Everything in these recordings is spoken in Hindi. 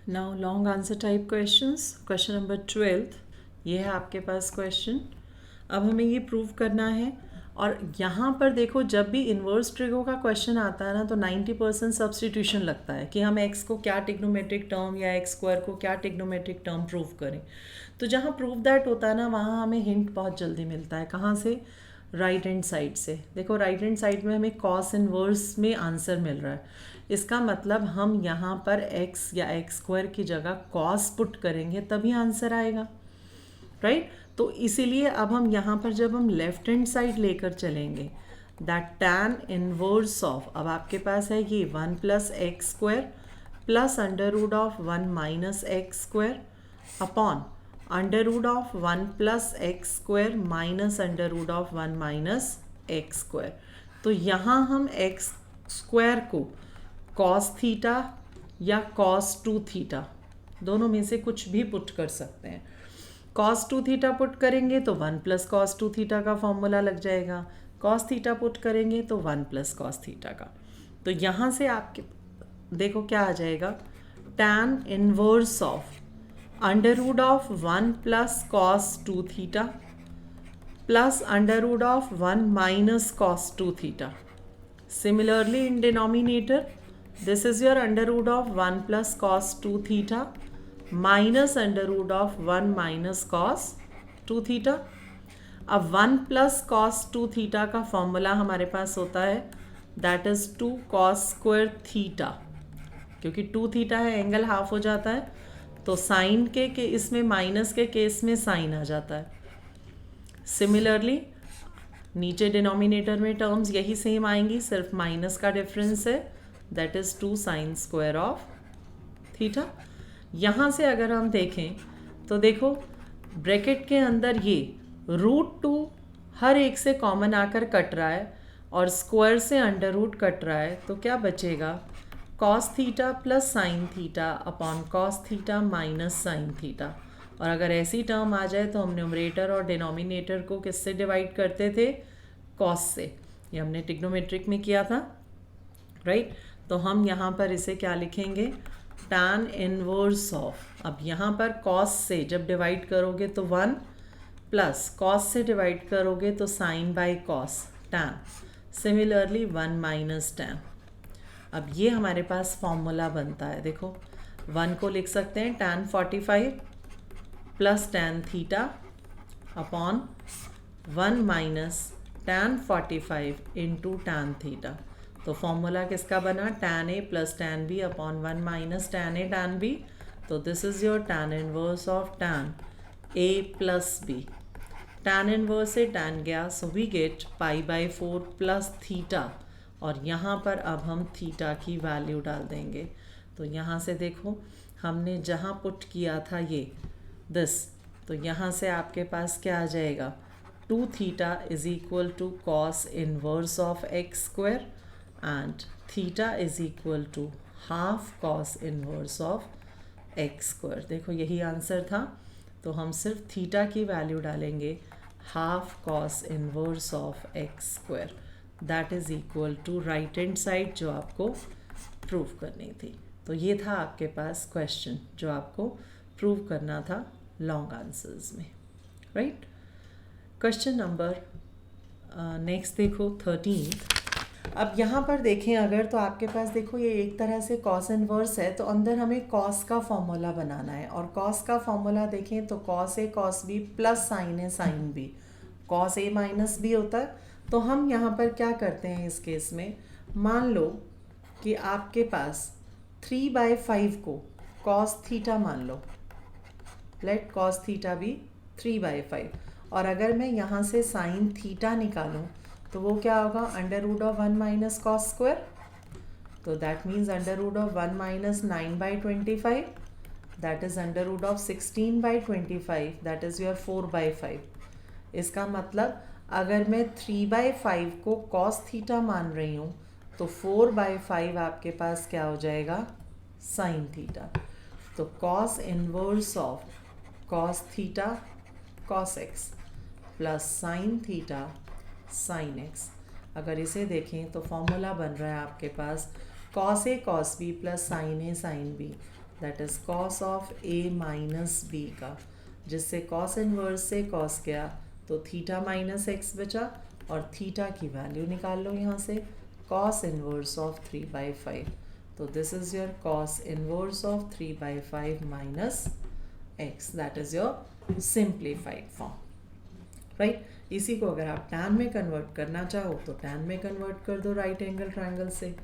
Now long answer type questions. Question number 12, ये है आपके पास क्वेश्चन। अब हमें ये प्रूव करना है, और यहाँ पर देखो जब भी इन्वर्स ट्रिगो का क्वेश्चन आता है ना तो 90% सब्सटीट्यूशन लगता है कि हम x को क्या टिग्नोमेट्रिक टर्म या x स्क्वायर को क्या टिग्नोमेट्रिक टर्म प्रूव करें। तो जहाँ प्रूव दैट होता है ना वहाँ हमें हिंट बहुत जल्दी मिलता है। कहाँ से? राइट हैंड साइड से। देखो राइट हैंड साइड में हमें कॉस इनवर्स में आंसर मिल रहा है। इसका मतलब हम यहाँ पर x या x स्क्वायर की जगह कॉस पुट करेंगे तभी आंसर आएगा, राइट। तो इसीलिए अब हम यहाँ पर जब हम लेफ्ट हैंड साइड लेकर चलेंगे, दैट टैन इनवर्स ऑफ, अब आपके पास है ये 1 plus x square plus under root of 1 minus x square upon under root of 1 plus x square minus under root of 1 minus x square. तो यहाँ हम एक्स स्क्वायर को कॉस थीटा या कॉस 2 थीटा दोनों में से कुछ भी पुट कर सकते हैं। कॉस 2 थीटा पुट करेंगे तो 1 प्लस कॉस 2 थीटा का फॉर्मूला लग जाएगा। कॉस थीटा पुट करेंगे तो 1 प्लस कॉस थीटा का। तो यहाँ से आपके देखो क्या आ जाएगा, tan inverse of under root of 1 plus cos 2 theta plus under root of 1 minus cos 2 theta. Similarly in denominator this is your under root of 1 plus cos 2 theta minus under root of 1 minus cos 2 theta. अब 1 प्लस कॉस 2 थीटा का फॉर्मूला हमारे पास होता है that is 2 cos square theta, क्योंकि 2 थीटा है एंगल हाफ हो जाता है, तो साइन के इसमें माइनस के केस में साइन आ जाता है। सिमिलरली नीचे डिनोमिनेटर में टर्म्स यही सेम आएंगी, सिर्फ माइनस का डिफरेंस है, that is 2 sine square of theta. यहाँ से अगर हम देखें तो देखो ब्रैकेट के अंदर ये √2 हर एक से कॉमन आकर कट रहा है और स्क्वायर से अंडर रूट कट रहा है, तो क्या बचेगा, cos theta plus sine theta upon cos theta minus sine theta. और अगर ऐसी टर्म आ जाए तो हम न्यूमरेटर और डिनोमिनेटर को किससे डिवाइड करते थे, कॉस से। ये हमने टिग्नोमेट्रिक में किया था, राइट। तो हम यहाँ पर इसे क्या लिखेंगे, टैन इनवर्स ऑफ, अब यहाँ पर कॉस से जब डिवाइड करोगे तो 1 प्लस कॉस से डिवाइड करोगे तो sine by cos tan, similarly 1 minus tan. अब ये हमारे पास फॉर्मूला बनता है, देखो 1 को लिख सकते हैं tan 45 plus tan theta upon 1 minus tan 45 into tan theta. तो फॉर्मूला किसका बना, tan A plus tan B upon 1 minus tan A tan B. तो this is your tan inverse of tan A plus B. Tan inverse से टैन गया, so we get π/4 plus theta, और यहाँ पर अब हम थीटा की वैल्यू डाल देंगे। तो यहाँ से देखो हमने जहाँ पुट किया था ये दिस, तो यहाँ से आपके पास क्या आ जाएगा, 2 theta is equal to cos inverse of x square and theta is equal to half cos inverse of x square। देखो यही आंसर था, तो हम सिर्फ थीटा की वैल्यू डालेंगे, half cos inverse of x square, that is equal to right hand side जो आपको प्रूव करनी थी। तो ये था आपके पास क्वेश्चन जो आपको प्रूव करना था लॉन्ग आंसर्स में, राइट। क्वेश्चन नंबर नेक्स्ट देखो 13। अब यहाँ पर देखें अगर, तो आपके पास देखो ये एक तरह से कॉस इनवर्स है, तो अंदर हमें कॉस का फॉर्मूला बनाना है, और कॉस का फॉर्मूला देखें तो cos A cos B plus sine A sine B, cos A minus B होता है। तो हम यहाँ पर क्या करते हैं इस केस में, मान लो कि आपके पास 3/5 को कॉस थीटा मान लो, लेट कॉस थीटा बी 3/5, और अगर मैं यहाँ से साइन थीटा निकालूँ तो वो क्या होगा, under root of 1 minus cos square, तो that means under root of 1 minus 9/25, that is under root of 16/25, that is your 4/5। इसका मतलब अगर मैं 3/5 को कॉस थीटा मान रही हूँ तो 4/5 आपके पास क्या हो जाएगा, साइन थीटा। तो cos inverse of cos theta cos x plus sine theta sine x. अगर इसे देखें तो फॉर्मूला बन रहा है आपके पास cos A cos B plus sine A sine B. That is cos of A minus B का, जिससे कॉस इनवर्स से कॉस गया तो थीटा माइनस एक्स बचा, और थीटा की वैल्यू निकाल लो यहाँ से, कॉस इनवर्स ऑफ 3/5. तो this is your cos inverse of 3/5 minus x, that is your simplified form, right. इसी को अगर आप टैन में कन्वर्ट करना चाहो तो टैन में कन्वर्ट कर दो राइट एंगल ट्रायंगल से,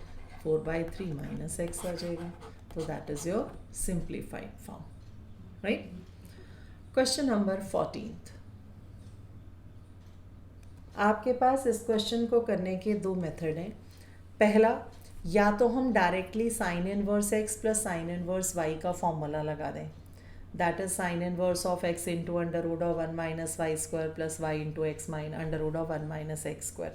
4/3 माइनस एक्स आ जाएगा. तो that is your simplified form, right. Question number 14. आपके पास इस क्वेश्चन को करने के दो मेथड हैं. पहला, या तो हम directly sine inverse x plus sine inverse y का फॉर्मूला लगा दें, that is sine inverse of x into under root of 1 minus y square plus y into x under root of 1 minus x square.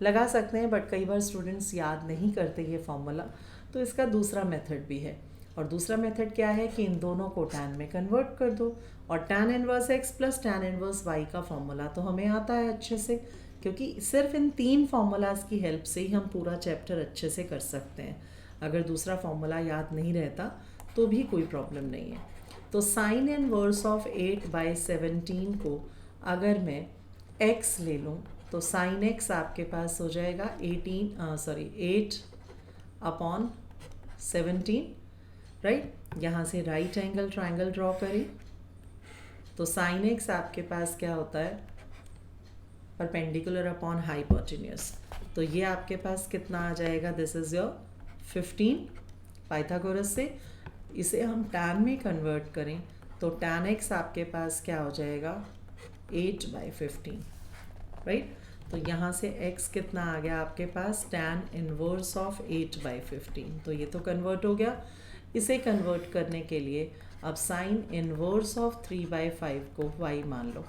लगा सकते हैं, बट कई बार स्टूडेंट्स याद नहीं करते ये फॉर्मूला, तो इसका दूसरा मेथड भी है. और दूसरा मेथड क्या है कि इन दोनों को टैन में कन्वर्ट कर दो, और tan inverse x plus tan inverse y का फॉर्मूला तो हमें आता है अच्छे से, क्योंकि सिर्फ इन 3 फार्मूलाज की हेल्प से ही हम पूरा चैप्टर अच्छे से कर सकते हैं. अगर दूसरा फार्मूला याद नहीं रहता तो भी कोई प्रॉब्लम नहीं है. तो साइन इनवर्स ऑफ 8/17 को अगर मैं x ले लूँ तो साइन x आपके पास हो जाएगा 8/17, राइट. यहाँ से राइट एंगल ट्रायंगल ड्रॉ करें तो साइन x आपके पास क्या होता है, परपेंडिकुलर अपॉन हाइपोटेन्यूज. तो ये आपके पास कितना आ जाएगा, दिस इज योर 15 पाइथागोरस से. इसे हम टैन में कन्वर्ट करें तो टैन एक्स आपके पास क्या हो जाएगा, 8/15, राइट. तो यहाँ से x कितना आ गया आपके पास, टैन इनवर्स ऑफ 8/15. तो ये तो कन्वर्ट हो गया. इसे कन्वर्ट करने के लिए अब साइन इनवर्स ऑफ 3/5 को y मान लो,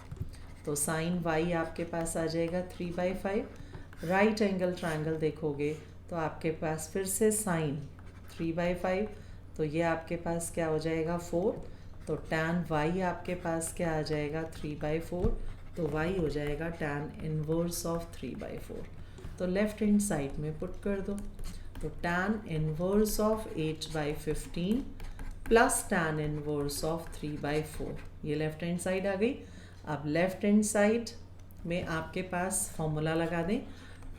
तो साइन y आपके पास आ जाएगा 3/5. राइट एंगल ट्रायंगल देखोगे तो आपके पास फिर से साइन 3/5, तो ये आपके पास क्या हो जाएगा 4. तो टैन y आपके पास क्या आ जाएगा 3/4, तो y हो जाएगा टैन इनवर्स ऑफ 3/4. तो लेफ्ट हैंड साइड में पुट कर दो, तो tan inverse of 8/15 plus tan inverse of 3/4, ये लेफ्ट हैंड साइड आ गई. अब लेफ्ट हैंड साइड में आपके पास फॉर्मूला लगा दें,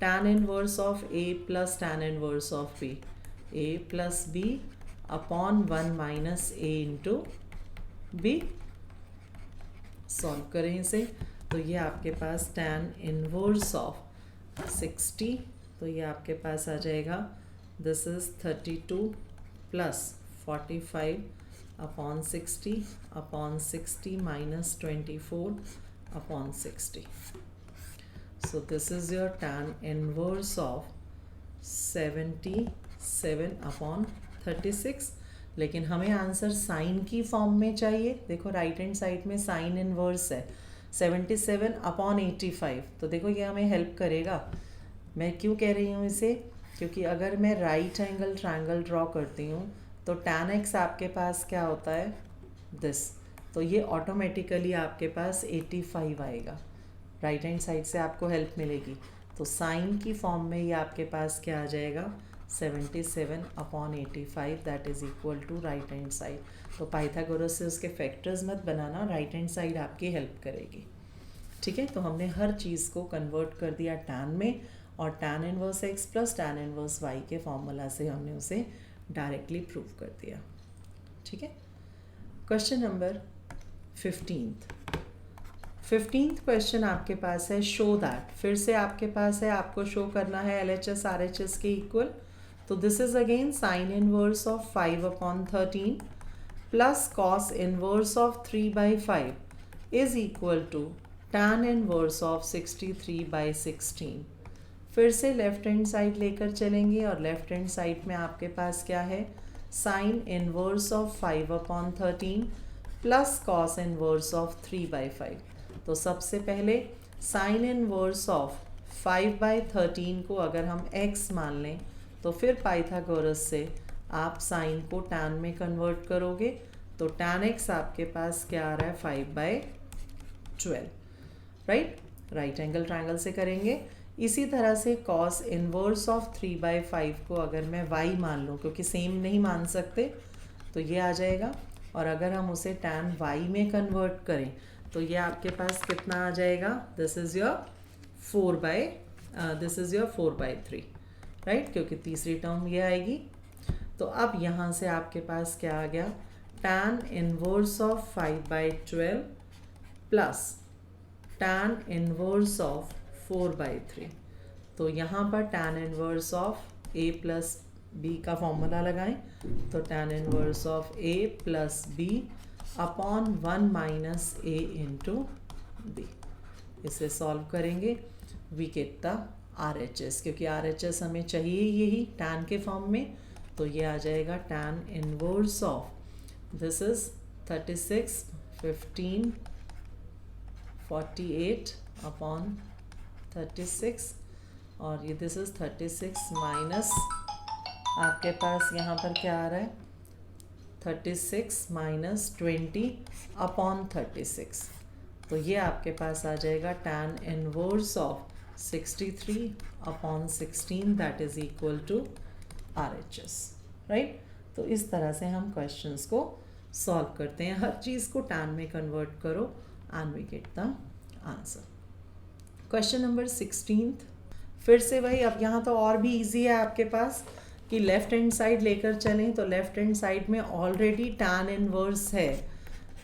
tan inverse of a plus tan inverse of b, a plus b upon 1 minus a into b. Solve करें इसे तो ये आपके पास टैन इनवर्स ऑफ 60, तो ये आपके पास आ जाएगा, this is 32 plus 45 upon 60 minus 24 upon 60. So this is your tan inverse of 77 upon 36. लेकिन हमें आंसर साइन की फॉर्म में चाहिए. देखो राइट हैंड साइड में साइन इनवर्स है 77 अपॉन 85, तो देखो ये हमें हेल्प करेगा. मैं क्यों कह रही हूँ इसे, क्योंकि अगर मैं राइट एंगल ट्रायंगल ड्रॉ करती हूँ तो tan x आपके पास क्या होता है, दिस, तो ये ऑटोमेटिकली आपके पास 85 आएगा. राइट हैंड साइड से आपको हेल्प मिलेगी. तो साइन की फॉर्म में ये आपके पास क्या आ जाएगा, 77 upon 85, that is equal to right hand side. तो पाइथागोरस से उसके फैक्टर्स मत बनाना, राइट हैंड साइड आपकी हेल्प करेगी. ठीक है, तो हमने हर चीज़ को कन्वर्ट कर दिया टैन में, और tan inverse x plus tan inverse y के फॉर्मूला से हमने उसे डायरेक्टली प्रूव कर दिया. ठीक है. क्वेश्चन नंबर 15th क्वेश्चन आपके पास है, शो दैट. फिर से आपके पास है, आपको शो करना है LHS RHS के इक्वल. तो this is again sine inverse of 5/13 plus cos inverse of 3/5 is equal to tan inverse of 63/16. फिर से लेफ्ट हैंड साइड लेकर चलेंगे, और लेफ्ट हैंड साइड में आपके पास क्या है, sign inverse of 5/13 plus cos inverse of 3/5. तो सबसे पहले साइन इनवर्स ऑफ 5/13 को अगर हम x मान लें तो फिर पाइथागोरस से आप साइन को टैन में कन्वर्ट करोगे, तो टैन x आपके पास क्या आ रहा है, 5/12, राइट. राइट एंगल ट्रायंगल से करेंगे. इसी तरह से कॉस इनवर्स ऑफ 3/5 को अगर मैं y मान लूँ, क्योंकि सेम नहीं मान सकते, तो ये आ जाएगा। और अगर हम उसे tan y में कन्वर्ट करें तो ये आपके पास कितना आ जाएगा, दिस इज़ योर 4/3, राइट, क्योंकि तीसरी टर्म ये आएगी। तो अब यहाँ से आपके पास क्या आ गया, tan inverse of 5/12 plus tan inverse of 4/3। तो यहाँ पर tan inverse of a plus b का फॉर्मूला लगाएं, तो tan inverse of a plus b upon 1 minus a into b। इसे सॉल्व करेंगे, वी गेट द RHS, क्योंकि RHS हमें चाहिए यही tan के फॉर्म में। तो ये आ जाएगा tan inverse of, this is 36, 15, 48 upon 36, और ये दिस इज 36 माइनस आपके पास यहाँ पर क्या आ रहा है, 36 माइनस 20 अपॉन 36। तो ये आपके पास आ जाएगा tan inverse of 63 upon 16, that is equal to RHS, right. तो इस तरह से हम क्वेश्चंस को सॉल्व करते हैं, हर चीज़ को tan में कन्वर्ट करो and we get the answer. Question number 16, फिर से वही, अब यहाँ तो और भी इजी है आपके पास कि लेफ्ट हैंड साइड लेकर चलें, तो लेफ्ट हैंड साइड में ऑलरेडी tan इनवर्स है,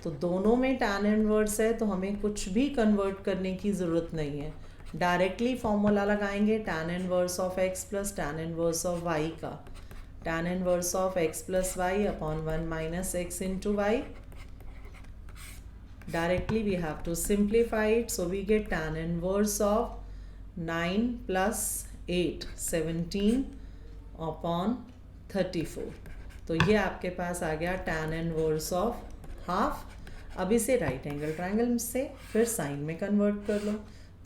तो दोनों में tan इनवर्स है, तो हमें कुछ भी कन्वर्ट करने की ज़रूरत नहीं है, डायरेक्टली फॉर्मूला लगाएंगे tan inverse of x plus tan inverse of y का, tan inverse of x plus y upon 1 minus x into y. Directly we have to simplify it, so we get tan inverse of 9 plus 8, 17 upon 34। तो ये आपके पास आ गया tan इनवर्स ऑफ हाफ। अब इसे राइट एंगल ट्रायंगल से फिर साइन में कन्वर्ट कर लो,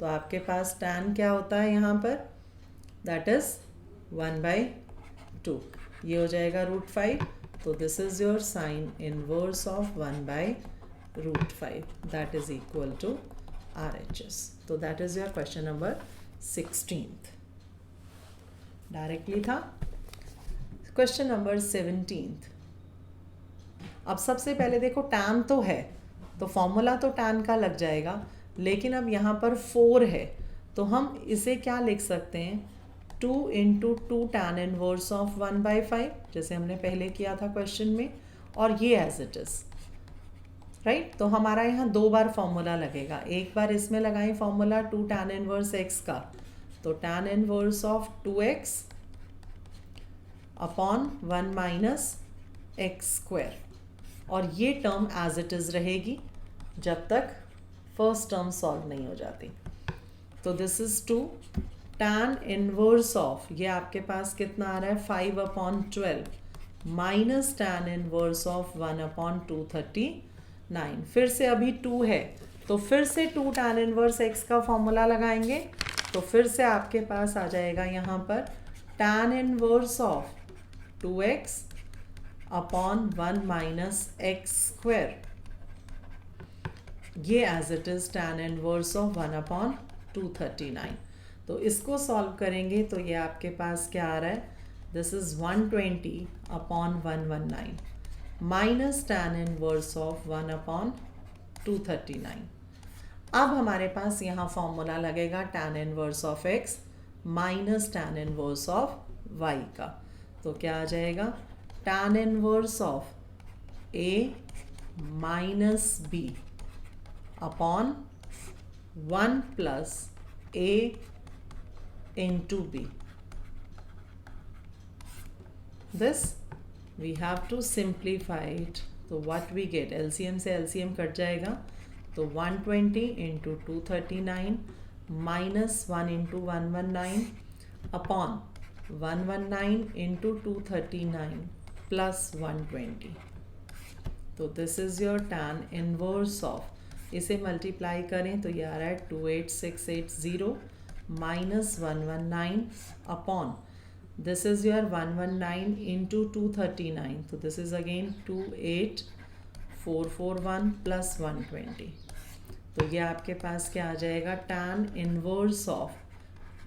तो आपके पास tan क्या होता है यहाँ पर, दैट इज 1/2, ये हो जाएगा √5। तो this is your sine inverse of 1/√5, that is equal to RHS। तो that is your question number 16। Directly था। Question number 17। अब सबसे पहले देखो tan तो है, तो फॉर्मूला तो tan का लग जाएगा, लेकिन अब यहाँ पर 4 है, तो हम इसे क्या लिख सकते हैं, 2 × 2 tan इनवर्स ऑफ 1/5, जैसे हमने पहले किया था क्वेश्चन में, और ये एज इट इज़, राइट। तो हमारा यहाँ 2 बार फॉर्मूला लगेगा, एक बार इसमें लगाएं फॉर्मूला 2 tan इनवर्स x का, तो tan inverse of 2x upon 1 minus x², और ये टर्म एज इट इज़ रहेगी जब तक फर्स्ट टर्म सॉल्व नहीं हो जाती। तो this is 2 tan inverse of, ये आपके पास कितना आ रहा है, 5/12 माइनस tan इनवर्स ऑफ 1/239। फिर से अभी 2 है, तो फिर से 2 tan इनवर्स x का फॉर्मूला लगाएंगे, तो फिर से आपके पास आ जाएगा यहाँ पर tan inverse of 2x upon 1 minus x², ये as it is tan inverse of 1/239। तो इसको सॉल्व करेंगे तो ये आपके पास क्या आ रहा है, this is 120 upon 119 minus tan inverse of 1/239। अब हमारे पास यहाँ फॉर्मूला लगेगा tan inverse of x minus tan inverse of y का, तो क्या आ जाएगा, tan inverse of a minus b upon 1 plus a into b। This we have to simplify it, तो what we get, LCM से LCM कट जाएगा, तो 120 into 239 minus 1 into 119 upon 119 into 239 plus 120। तो this is your tan inverse of, इसे मल्टीप्लाई करें तो ये आ रहा है 28680 minus 119 upon, this is your 119 into 239, तो दिस इज़ अगेन 28441 प्लस 120। तो ये आपके पास क्या आ जाएगा, tan inverse of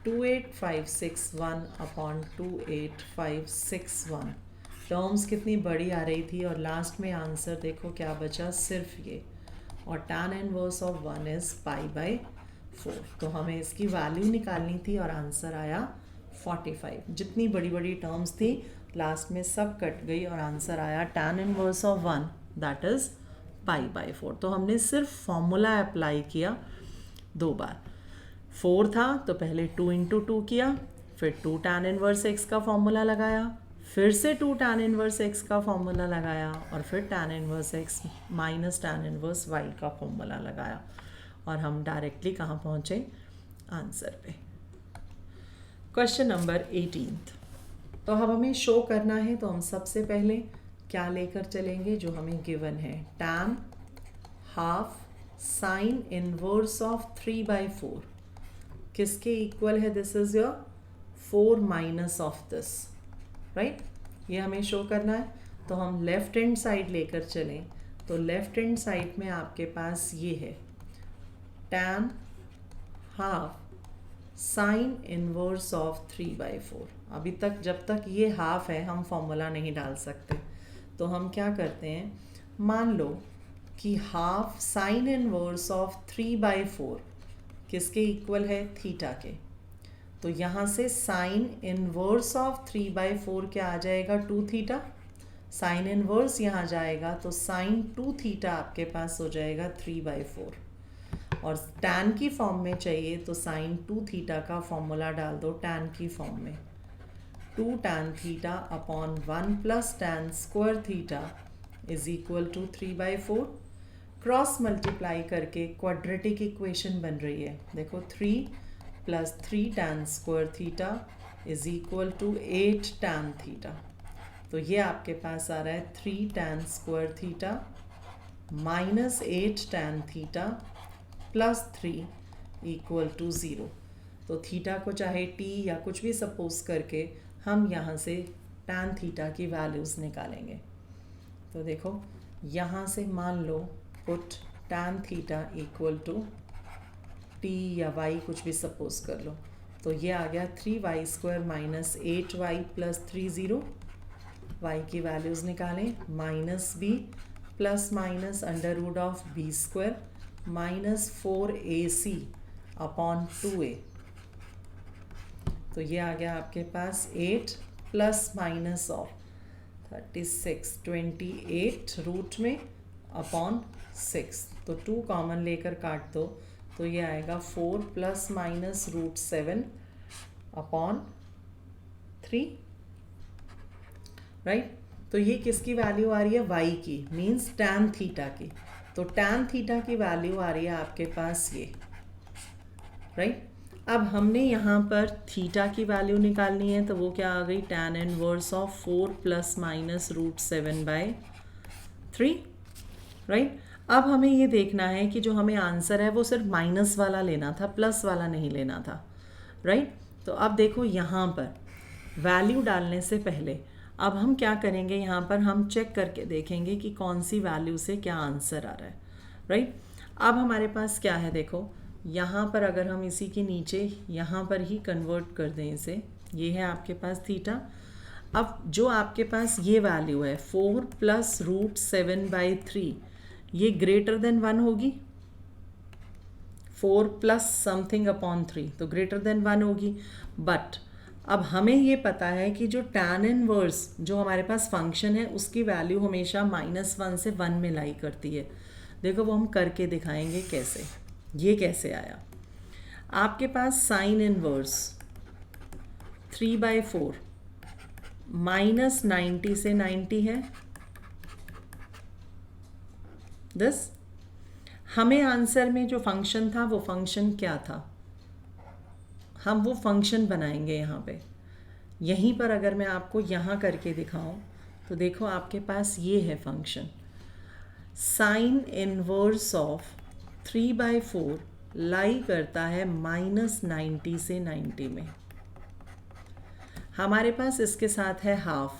28561 upon 28561 terms कितनी बड़ी आ रही थी और लास्ट में आंसर देखो क्या बचा, सिर्फ ये, और tan इनवर्स ऑफ 1 इज़ π/4। तो हमें इसकी वैल्यू निकालनी थी और आंसर आया 45। जितनी बड़ी बड़ी टर्म्स थी लास्ट में सब कट गई और आंसर आया tan inverse of 1 that is π/4। तो हमने सिर्फ फॉर्मूला अप्लाई किया 2 बार। 4 था तो पहले 2 × 2 किया, फिर 2 tan इनवर्स x का फॉर्मूला लगाया, फिर से 2 tan इनवर्स x का फॉर्मूला लगाया, और फिर tan inverse x minus tan inverse y का फॉर्मूला लगाया, और हम डायरेक्टली कहाँ पहुँचे, आंसर पे। Question number 18। तो अब हमें शो करना है, तो हम सबसे पहले क्या लेकर चलेंगे, जो हमें गिवन है, tan half sine inverse of 3/4 किसके इक्वल है, this is your 4 minus of this, right. ये हमें शो करना है। तो हम लेफ्ट हैंड साइड लेकर चलें, तो लेफ्ट हैंड साइड में आपके पास ये है tan half sine inverse of 3/4। अभी तक जब तक ये हाफ है हम फॉर्मूला नहीं डाल सकते, तो हम क्या करते हैं, मान लो कि हाफ साइन इनवर्स ऑफ 3/4 किसके इक्वल है, थीटा के। तो यहाँ से साइन इनवर्स ऑफ 3/4 क्या आ जाएगा, 2 थीटा। साइन इनवर्स यहाँ जाएगा तो साइन 2 थीटा आपके पास हो जाएगा 3/4। और tan की फॉर्म में चाहिए तो साइन 2 थीटा का फॉर्मूला डाल दो tan की फॉर्म में, 2 tan theta upon 1 plus tan square theta is equal to 3/4। Cross multiply करके क्वाड्रेटिक इक्वेशन बन रही है, देखो 3 + 3 tan square theta is equal to 8 tan theta. तो ये आपके पास आ रहा है 3 tan square theta minus 8 tan theta plus 3 equal to 0। तो थीटा को चाहे t या कुछ भी सपोज करके हम यहाँ से tan थीटा की वैल्यूज़ निकालेंगे। तो देखो यहाँ से मान लो put tan theta equal to t या y कुछ भी सपोज कर लो, तो ये आ गया 3y² minus 8y plus 3 0। y की वैल्यूज़ निकालें, minus b plus minus √b² minus 4ac upon 2a। तो ये आ गया आपके पास 8 प्लस माइनस ऑफ 36 28 रूट में अपॉन 6। तो 2 कॉमन लेकर काट दो, तो ये आएगा 4 प्लस माइनस √7 अपॉन 3, राइट। तो ये किसकी वैल्यू आ रही है, y की, मीन्स tan थीटा की। तो tan थीटा की वैल्यू आ रही है आपके पास ये, राइट। अब हमने यहाँ पर थीटा की वैल्यू निकालनी है, तो वो क्या आ गई, tan inverse of 4 plus minus √7/3, right. अब हमें ये देखना है कि जो हमें आंसर है वो सिर्फ माइनस वाला लेना था, प्लस वाला नहीं लेना था, राइट। तो अब देखो यहाँ पर वैल्यू डालने से पहले अब हम क्या करेंगे, यहाँ पर हम चेक करके देखेंगे कि कौन सी वैल्यू से क्या आंसर आ रहा है, राइट। अब हमारे पास क्या है, देखो यहाँ पर अगर हम इसी के नीचे यहाँ पर ही कन्वर्ट कर दें इसे, ये है आपके पास थीटा। अब जो आपके पास ये वैल्यू है 4 प्लस √7/3, ये ग्रेटर देन 1 होगी, 4 प्लस समथिंग अपॉन 3 तो ग्रेटर देन 1 होगी। बट अब हमें ये पता है कि जो tan इनवर्स जो हमारे पास फंक्शन है उसकी वैल्यू हमेशा -1 से 1 में लाई करती है। देखो वो हम करके दिखाएंगे कैसे। ये कैसे आया, आपके पास साइन इनवर्स 3/4 -90 से 90 है, दिस। हमें आंसर में जो फंक्शन था वो फंक्शन क्या था, हम वो फंक्शन बनाएंगे यहाँ पे। यहीं पर अगर मैं आपको यहाँ करके दिखाऊं तो देखो आपके पास ये है फंक्शन, साइन इनवर्स ऑफ 3/4 लाई करता है -90 से 90 में। हमारे पास इसके साथ है हाफ,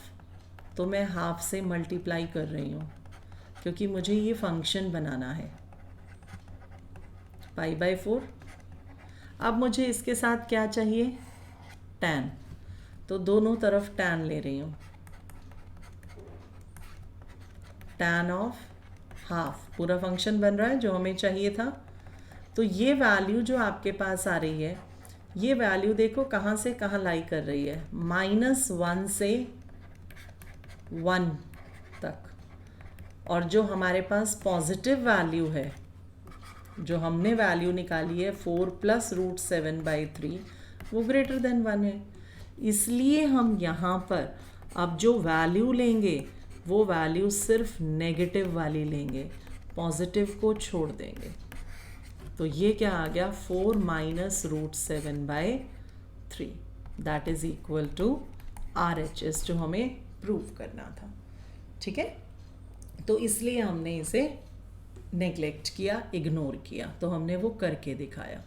तो मैं हाफ से मल्टीप्लाई कर रही हूँ क्योंकि मुझे ये फंक्शन बनाना है π/4। अब मुझे इसके साथ क्या चाहिए, tan, तो दोनों तरफ tan ले रही हूँ। tan ऑफ हाफ, पूरा फंक्शन बन रहा है जो हमें चाहिए था। तो ये वैल्यू जो आपके पास आ रही है, ये वैल्यू देखो कहाँ से कहाँ लाई कर रही है, -1 से 1 तक। और जो हमारे पास पॉजिटिव वैल्यू है, जो हमने वैल्यू निकाली है 4 + √7/3, वो ग्रेटर देन 1 है। इसलिए हम यहाँ पर अब जो वैल्यू लेंगे वो वैल्यू सिर्फ नेगेटिव वाली लेंगे, पॉजिटिव को छोड़ देंगे। तो ये क्या आ गया, 4 - √7/3, that is equal to RHS, जो हमें प्रूव करना था। ठीक है, तो इसलिए हमने इसे नेग्लेक्ट किया, इग्नोर किया, तो हमने वो करके दिखाया।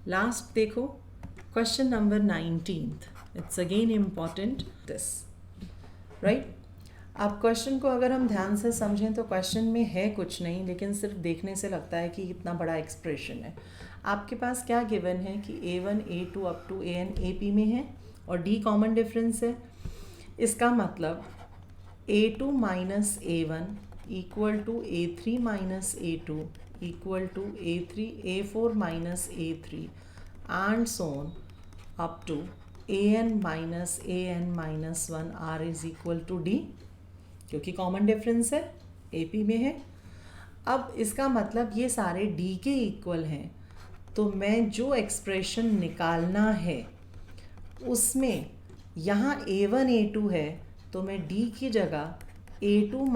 लास्ट देखो, question number 19, it's again important this, right. अब क्वेश्चन को अगर हम ध्यान से समझें तो क्वेश्चन में है कुछ नहीं, लेकिन सिर्फ देखने से लगता है कि इतना बड़ा एक्सप्रेशन है। आपके पास क्या गिवन है कि A1 A2 up to AN AP में है और D कॉमन डिफरेंस है। इसका मतलब A2 - A1 equal to A3 - A2 equal to A4 - A3 and so on up to AN - AN - 1 R is equal to D, क्योंकि कॉमन डिफरेंस है, AP में है। अब इसका मतलब ये सारे D के इक्वल हैं, तो मैं जो एक्सप्रेशन निकालना है उसमें यहाँ A1 A2 है, तो मैं D की जगह A2 -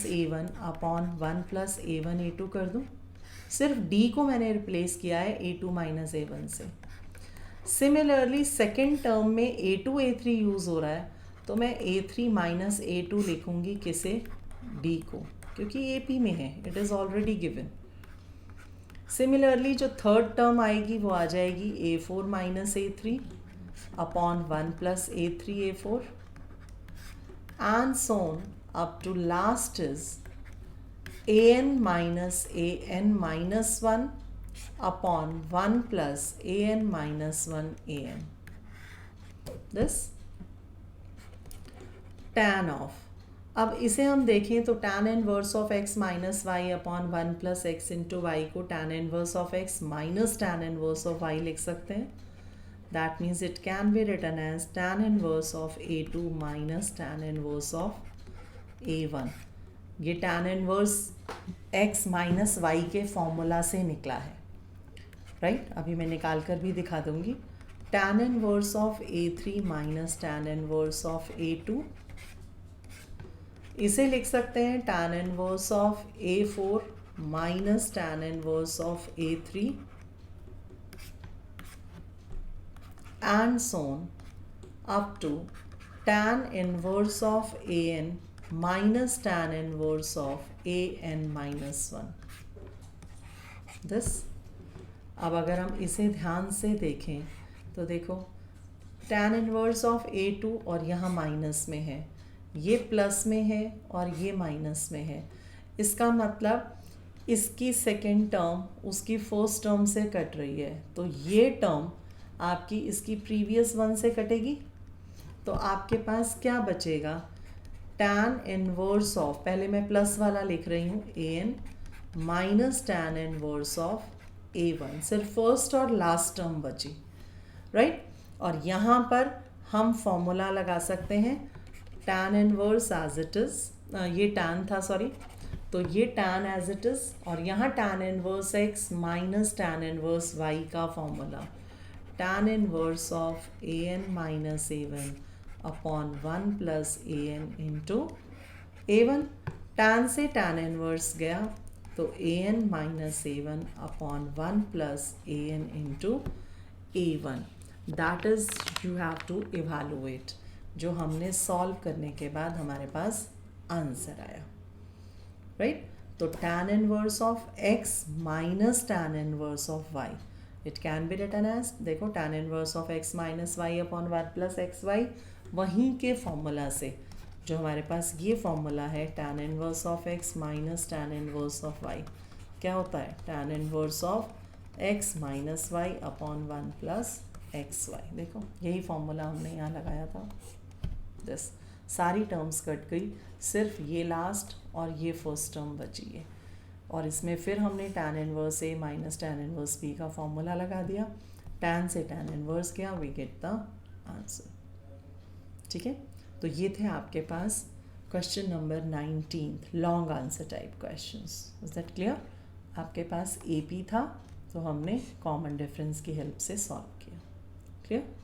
A1 upon 1 + A1 A2 कर दूँ। सिर्फ D को मैंने रिप्लेस किया है A2 - A1 से। सिमिलरली सेकेंड टर्म में A2 A3 यूज़ हो रहा है, तो मैं A3 - A2 लिखूँगी किसे, D को, क्योंकि AP में है, it is already given. Similarly जो थर्ड टर्म आएगी वो आ जाएगी A4 - A3 upon 1 + A3 A4 and so on up to last is AN - AN - 1 upon 1 + AN - 1 AN। This tan of, अब इसे हम देखें तो tan inverse of x - y upon 1 + x into y को tan inverse of x minus tan inverse of y लिख सकते हैं। That means it can be written as tan inverse of A2 minus tan inverse of A1। ये tan inverse x minus y के फॉर्मूला से निकला है, राइट। अभी मैं निकाल कर भी दिखा दूंगी। tan inverse of A3 minus tan inverse of A2, इसे लिख सकते हैं tan inverse of A4 minus tan inverse of A3 and so on up to tan inverse of AN minus tan inverse of AN - 1। This, अब अगर हम इसे ध्यान से देखें तो देखो tan इनवर्स ऑफ A2 और यहाँ माइनस में है, ये प्लस में है और ये माइनस में है। इसका मतलब इसकी सेकेंड टर्म उसकी फर्स्ट टर्म से कट रही है, तो ये टर्म आपकी इसकी प्रीवियस वन से कटेगी। तो आपके पास क्या बचेगा, tan इनवर्स ऑफ, पहले मैं प्लस वाला लिख रही हूँ, AN minus tan inverse of A1, सिर्फ फर्स्ट और लास्ट टर्म बची, राइट। और यहाँ पर हम फॉर्मूला लगा सकते हैं tan inverse as it is, ये tan था सॉरी, तो ये tan एज इट इज़, और यहाँ tan inverse x minus tan inverse y का formula tan inverse of AN minus A1 upon 1 + AN into A1। tan से tan इनवर्स गया तो AN minus A1 upon 1 + AN into A1। That is you have to evaluate, जो हमने सॉल्व करने के बाद हमारे पास आंसर आया, राइट। तो tan inverse of x minus tan inverse of y, it can be written as, देखो tan inverse of x minus y upon 1 + xy, वहीं के फॉर्मूला से जो हमारे पास ये फॉर्मूला है tan inverse of x minus tan inverse of y, क्या होता है tan inverse of x minus y upon 1 + xy। देखो यही फॉर्मूला हमने यहाँ लगाया था। दिस सारी टर्म्स कट गई, सिर्फ ये लास्ट और ये फर्स्ट टर्म बची है। और इसमें फिर हमने tan inverse A minus tan inverse B का फॉर्मूला लगा दिया, tan से tan इनवर्स गया, वी गेट द आंसर। ठीक है, तो ये थे आपके पास question number 19 long answer type questions. Is that clear? आपके पास AP था तो हमने कॉमन डिफरेंस की हेल्प से सॉल्व किया। क्लियर?